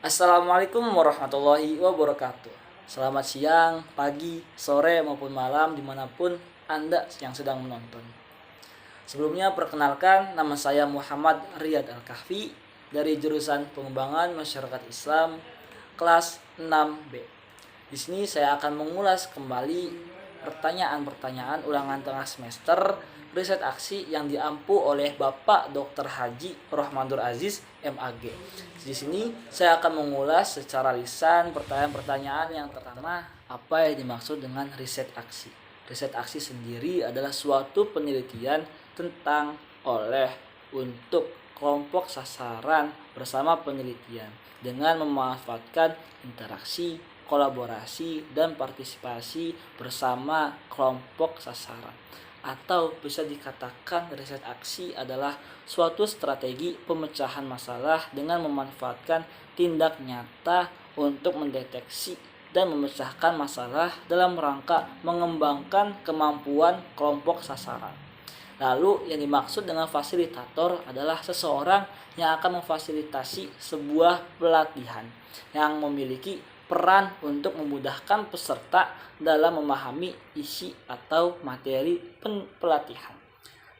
Assalamualaikum warahmatullahi wabarakatuh. Selamat siang, pagi, sore maupun malam dimanapun Anda yang sedang menonton. Sebelumnya perkenalkan, nama saya Muhammad Riyad Al-Kahfi dari jurusan Pengembangan Masyarakat Islam kelas 6B. Di sini saya akan mengulas kembali pertanyaan-pertanyaan ulangan tengah semester riset aksi yang diampu oleh Bapak Dr. Haji Rohmandur Aziz MAG. Di sini saya akan mengulas secara lisan pertanyaan-pertanyaan yang pertama, apa yang dimaksud dengan riset aksi? Riset aksi sendiri adalah suatu penelitian tentang oleh untuk kelompok sasaran bersama penelitian dengan memanfaatkan interaksi, kolaborasi, dan partisipasi bersama kelompok sasaran. Atau bisa dikatakan riset aksi adalah suatu strategi pemecahan masalah dengan memanfaatkan tindak nyata untuk mendeteksi dan memecahkan masalah dalam rangka mengembangkan kemampuan kelompok sasaran. Lalu yang dimaksud dengan fasilitator adalah seseorang yang akan memfasilitasi sebuah pelatihan yang memiliki peran untuk memudahkan peserta dalam memahami isi atau materi pelatihan.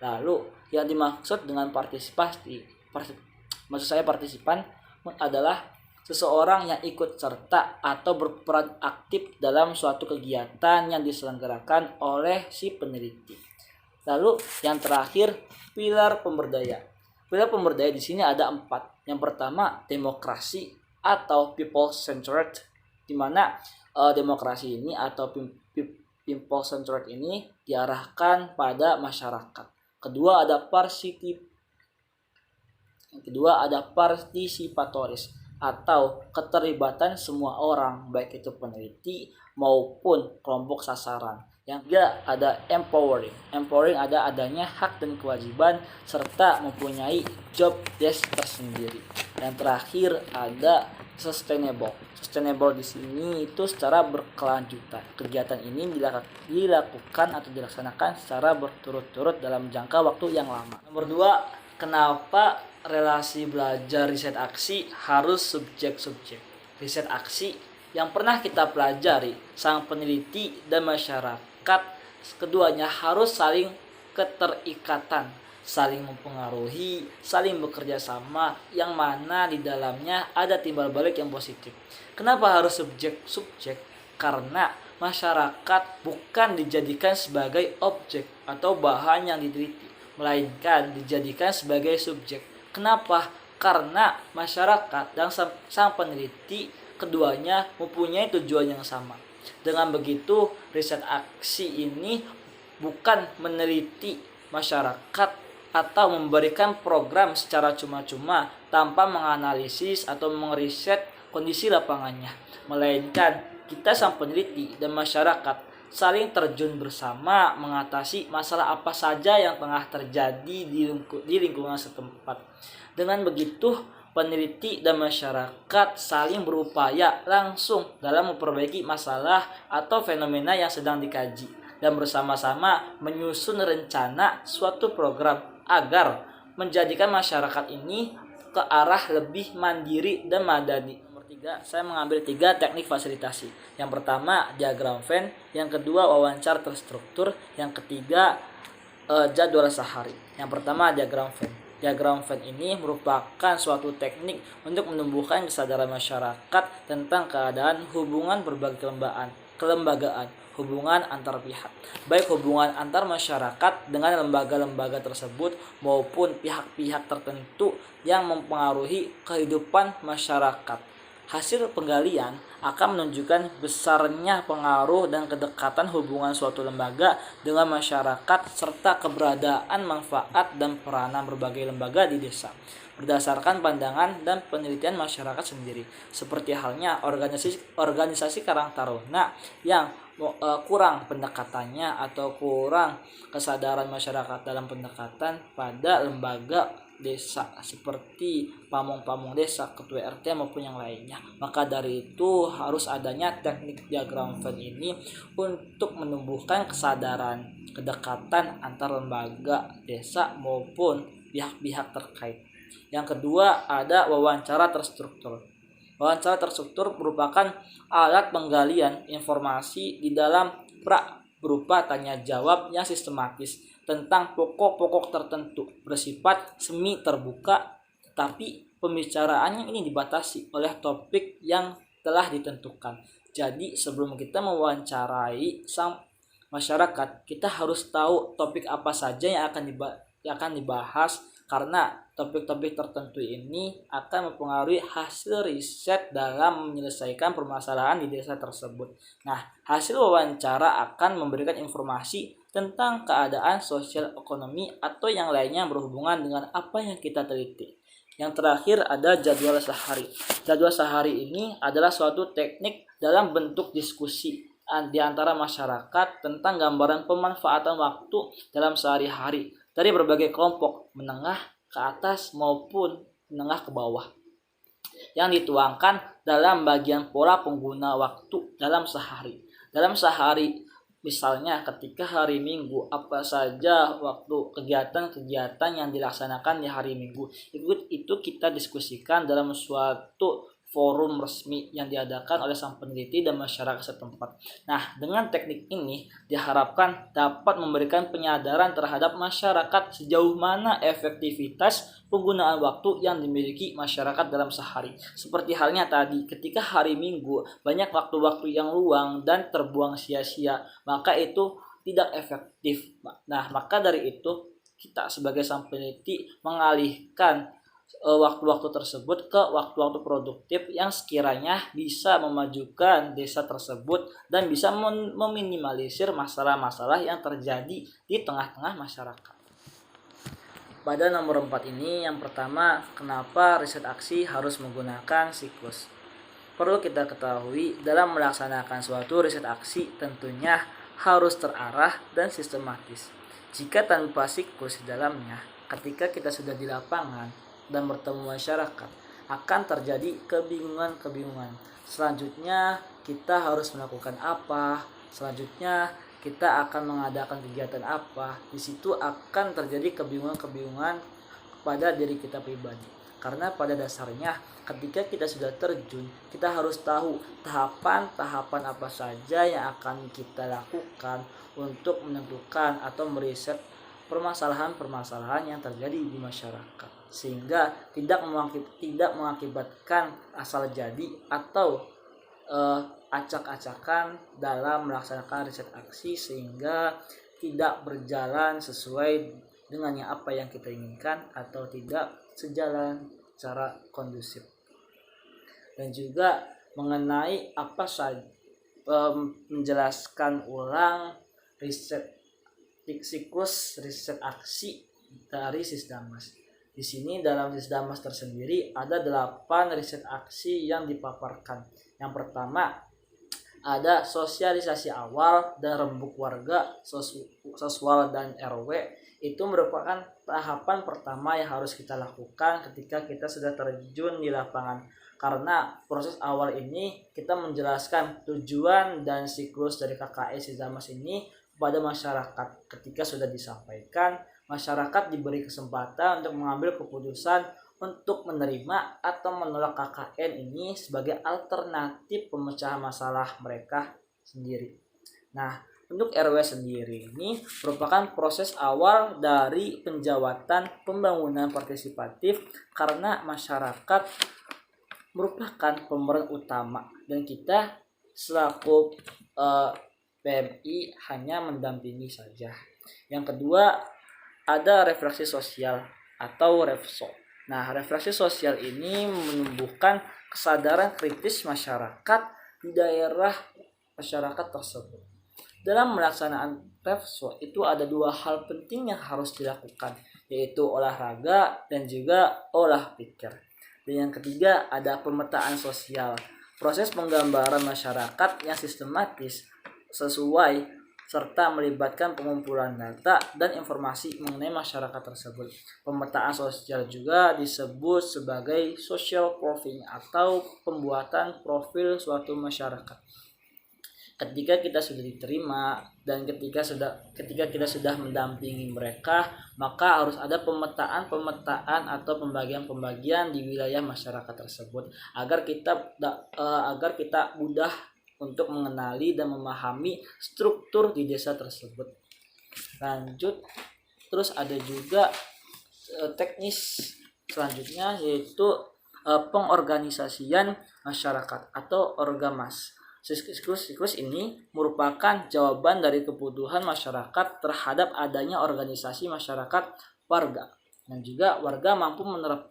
Lalu yang dimaksud dengan maksud saya partisipan adalah seseorang yang ikut serta atau berperan aktif dalam suatu kegiatan yang diselenggarakan oleh si peneliti. Lalu yang terakhir, pilar pemberdaya. Pilar pemberdaya di sini ada 4. Yang pertama, demokrasi atau people centered, di mana demokrasi ini atau people centered ini diarahkan pada masyarakat. Kedua ada partisipatoris atau keterlibatan semua orang, baik itu peneliti maupun kelompok sasaran. Yang ketiga ada empowering. Empowering adanya hak dan kewajiban serta mempunyai job desk tersendiri. Yang terakhir ada sustainable. Sustainable di sini itu secara berkelanjutan. Kegiatan ini dilakukan atau dilaksanakan secara berturut-turut dalam jangka waktu yang lama. Nomor 2, kenapa relasi belajar riset aksi harus subjek-subjek? Riset aksi yang pernah kita pelajari, sang peneliti dan masyarakat, keduanya harus saling keterikatan, saling mempengaruhi, saling bekerja sama, yang mana di dalamnya ada timbal balik yang positif. Kenapa harus subjek-subjek? Karena masyarakat bukan dijadikan sebagai objek atau bahan yang diteliti, melainkan dijadikan sebagai subjek. Kenapa? Karena masyarakat dan sang peneliti keduanya mempunyai tujuan yang sama. Dengan begitu, riset aksi ini bukan meneliti masyarakat atau memberikan program secara cuma-cuma tanpa menganalisis atau meriset kondisi lapangannya, melainkan kita sang peneliti dan masyarakat saling terjun bersama mengatasi masalah apa saja yang tengah terjadi di lingkungan setempat. Dengan begitu, peneliti dan masyarakat saling berupaya langsung dalam memperbaiki masalah atau fenomena yang sedang dikaji dan bersama-sama menyusun rencana suatu program agar menjadikan masyarakat ini ke arah lebih mandiri dan madani. Nomor 3, saya mengambil 3 teknik fasilitasi. Yang pertama, diagram Venn. Yang kedua, wawancara terstruktur. Yang ketiga, jadwal sehari. Yang pertama, diagram Venn. Diagram Venn ini merupakan suatu teknik untuk menumbuhkan kesadaran masyarakat tentang keadaan hubungan berbagai kelembagaan, hubungan antar pihak, baik hubungan antar masyarakat dengan lembaga-lembaga tersebut maupun pihak-pihak tertentu yang mempengaruhi kehidupan masyarakat. Hasil penggalian akan menunjukkan besarnya pengaruh dan kedekatan hubungan suatu lembaga dengan masyarakat serta keberadaan manfaat dan peranan berbagai lembaga di desa berdasarkan pandangan dan penelitian masyarakat sendiri. Seperti halnya organisasi Karang Taruna yang kurang pendekatannya atau kurang kesadaran masyarakat dalam pendekatan pada lembaga desa seperti pamong-pamong desa, ketua RT maupun yang lainnya. Maka dari itu harus adanya teknik diagram Venn ini untuk menumbuhkan kesadaran kedekatan antar lembaga desa maupun pihak-pihak terkait. Yang kedua ada wawancara terstruktur. Wawancara terstruktur merupakan alat penggalian informasi di dalam berupa tanya jawab yang sistematis tentang pokok-pokok tertentu, bersifat semi terbuka, tetapi pembicaraannya ini dibatasi oleh topik yang telah ditentukan. Jadi sebelum kita mewawancarai sang masyarakat, kita harus tahu topik apa saja yang akan dibahas, karena topik-topik tertentu ini akan mempengaruhi hasil riset dalam menyelesaikan permasalahan di desa tersebut. Nah, hasil wawancara akan memberikan informasi tentang keadaan sosial ekonomi atau yang lainnya yang berhubungan dengan apa yang kita teliti. Yang terakhir ada jadwal sehari. Jadwal sehari ini adalah suatu teknik dalam bentuk diskusi di antara masyarakat tentang gambaran pemanfaatan waktu dalam sehari-hari dari berbagai kelompok menengah ke atas maupun menengah ke bawah, yang dituangkan dalam bagian pola pengguna waktu dalam sehari. Dalam sehari, misalnya ketika hari Minggu, apa saja waktu kegiatan-kegiatan yang dilaksanakan di hari Minggu, itu kita diskusikan dalam suatu forum resmi yang diadakan oleh sang peneliti dan masyarakat setempat. Nah, dengan teknik ini diharapkan dapat memberikan penyadaran terhadap masyarakat sejauh mana efektivitas penggunaan waktu yang dimiliki masyarakat dalam sehari. Seperti halnya tadi, ketika hari Minggu banyak waktu-waktu yang luang dan terbuang sia-sia, maka itu tidak efektif. Nah, maka dari itu kita sebagai sang peneliti mengalihkan waktu-waktu tersebut ke waktu-waktu produktif yang sekiranya bisa memajukan desa tersebut dan bisa meminimalisir masalah-masalah yang terjadi di tengah-tengah masyarakat. Pada nomor 4 ini, yang pertama, kenapa riset aksi harus menggunakan siklus? Perlu kita ketahui, dalam melaksanakan suatu riset aksi tentunya harus terarah dan sistematis. Jika tanpa siklus di dalamnya, ketika kita sudah di lapangan dan bertemu masyarakat, akan terjadi kebingungan. Selanjutnya kita harus melakukan apa? Selanjutnya kita akan mengadakan kegiatan apa? Di situ akan terjadi kebingungan pada diri kita pribadi. Karena pada dasarnya ketika kita sudah terjun, kita harus tahu tahapan-tahapan apa saja yang akan kita lakukan untuk menentukan atau meriset permasalahan-permasalahan yang terjadi di masyarakat, sehingga tidak mengakibatkan asal jadi atau acak-acakan dalam melaksanakan riset aksi, sehingga tidak berjalan sesuai dengan apa yang kita inginkan atau tidak sejalan secara kondusif. Dan juga mengenai apa saja menjelaskan ulang siklus riset aksi dari Sisdamas. Di sini dalam Sisdamas tersendiri ada 8 riset aksi yang dipaparkan. Yang pertama ada sosialisasi awal dan rembuk warga, soswal dan RW. Itu merupakan tahapan pertama yang harus kita lakukan ketika kita sudah terjun di lapangan. Karena proses awal ini kita menjelaskan tujuan dan siklus dari KKS Sisdamas ini kepada masyarakat. Ketika sudah disampaikan, masyarakat diberi kesempatan untuk mengambil keputusan untuk menerima atau menolak KKN ini sebagai alternatif pemecahan masalah mereka sendiri. Nah, untuk RW sendiri ini merupakan proses awal dari penjawatan pembangunan partisipatif, karena masyarakat merupakan pemeran utama dan kita selaku PMI hanya mendampingi saja. Yang kedua ada refleksi sosial atau refso. Nah, refleksi sosial ini menumbuhkan kesadaran kritis masyarakat di daerah masyarakat tersebut. Dalam melaksanaan refso itu ada 2 hal penting yang harus dilakukan, yaitu olahraga dan juga olah pikir. Dan yang ketiga ada pemetaan sosial, proses penggambaran masyarakat yang sistematis sesuai serta melibatkan pengumpulan data dan informasi mengenai masyarakat tersebut. Pemetaan sosial juga disebut sebagai social profiling atau pembuatan profil suatu masyarakat. ketika kita sudah diterima dan ketika kita sudah mendampingi mereka, maka harus ada pemetaan atau pembagian di wilayah masyarakat tersebut agar kita mudah untuk mengenali dan memahami struktur di desa tersebut. Lanjut, terus ada juga teknis selanjutnya, yaitu pengorganisasian masyarakat atau orgamas. Siklus ini merupakan jawaban dari kebutuhan masyarakat terhadap adanya organisasi masyarakat warga, dan juga warga mampu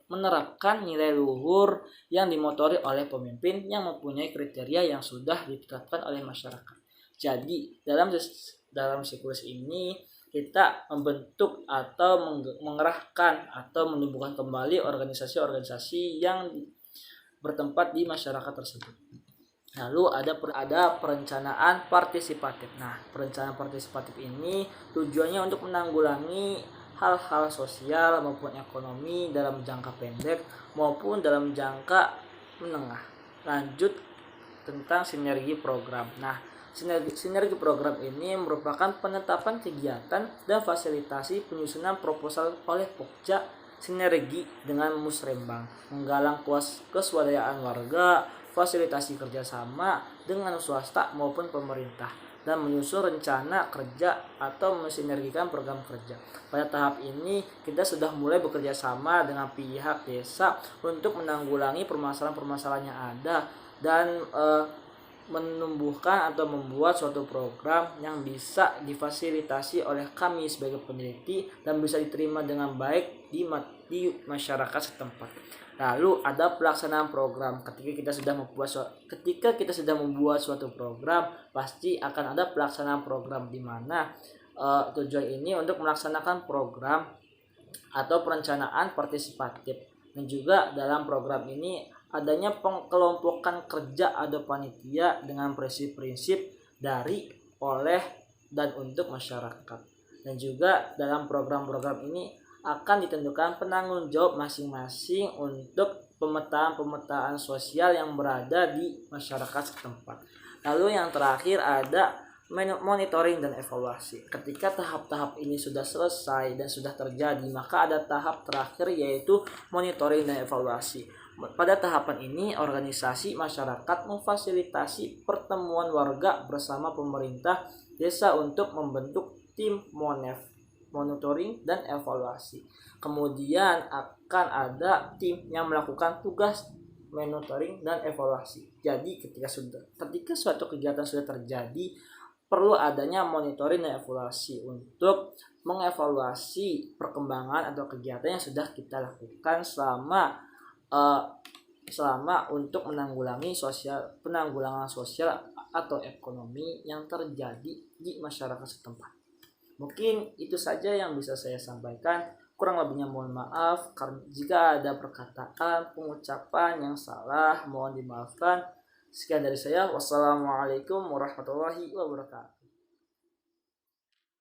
menerapkan nilai luhur yang dimotori oleh pemimpin yang mempunyai kriteria yang sudah ditetapkan oleh masyarakat. Jadi dalam siklus ini kita membentuk atau mengerahkan atau menumbuhkan kembali organisasi-organisasi yang bertempat di masyarakat tersebut. Lalu ada perencanaan partisipatif. Nah, perencanaan partisipatif ini tujuannya untuk menanggulangi hal-hal sosial maupun ekonomi dalam jangka pendek maupun dalam jangka menengah. Lanjut, tentang sinergi program. Nah, sinergi program ini merupakan penetapan kegiatan dan fasilitasi penyusunan proposal oleh Pokja sinergi dengan Musrembang, menggalang keswadayaan warga, fasilitasi kerjasama dengan swasta maupun pemerintah, dan menyusun rencana kerja atau mensinergikan program kerja. Pada tahap ini kita sudah mulai bekerja sama dengan pihak desa untuk menanggulangi permasalahan-permasalahan yang ada dan menumbuhkan atau membuat suatu program yang bisa difasilitasi oleh kami sebagai peneliti dan bisa diterima dengan baik di masyarakat setempat. Lalu ada pelaksanaan program. Ketika kita sudah membuat suatu program, pasti akan ada pelaksanaan program, di mana tujuan ini untuk melaksanakan program atau perencanaan partisipatif. Dan juga dalam program ini adanya pengelompokan kerja atau panitia dengan prinsip-prinsip dari, oleh, dan untuk masyarakat. Dan juga dalam program-program ini akan ditentukan penanggung jawab masing-masing untuk pemetaan sosial yang berada di masyarakat setempat. Lalu yang terakhir ada monitoring dan evaluasi. Ketika tahap-tahap ini sudah selesai dan sudah terjadi, maka ada tahap terakhir, yaitu monitoring dan evaluasi. Pada tahapan ini, organisasi masyarakat memfasilitasi pertemuan warga bersama pemerintah desa untuk membentuk tim monitoring dan evaluasi. Kemudian akan ada tim yang melakukan tugas monitoring dan evaluasi. Jadi ketika suatu kegiatan sudah terjadi, perlu adanya monitoring dan evaluasi untuk mengevaluasi perkembangan atau kegiatan yang sudah kita lakukan selama untuk penanggulangan sosial atau ekonomi yang terjadi di masyarakat setempat. Mungkin itu saja yang bisa saya sampaikan. Kurang lebihnya mohon maaf jika ada perkataan, pengucapan yang salah, mohon dimaafkan. Sekian dari saya. Wassalamualaikum warahmatullahi wabarakatuh.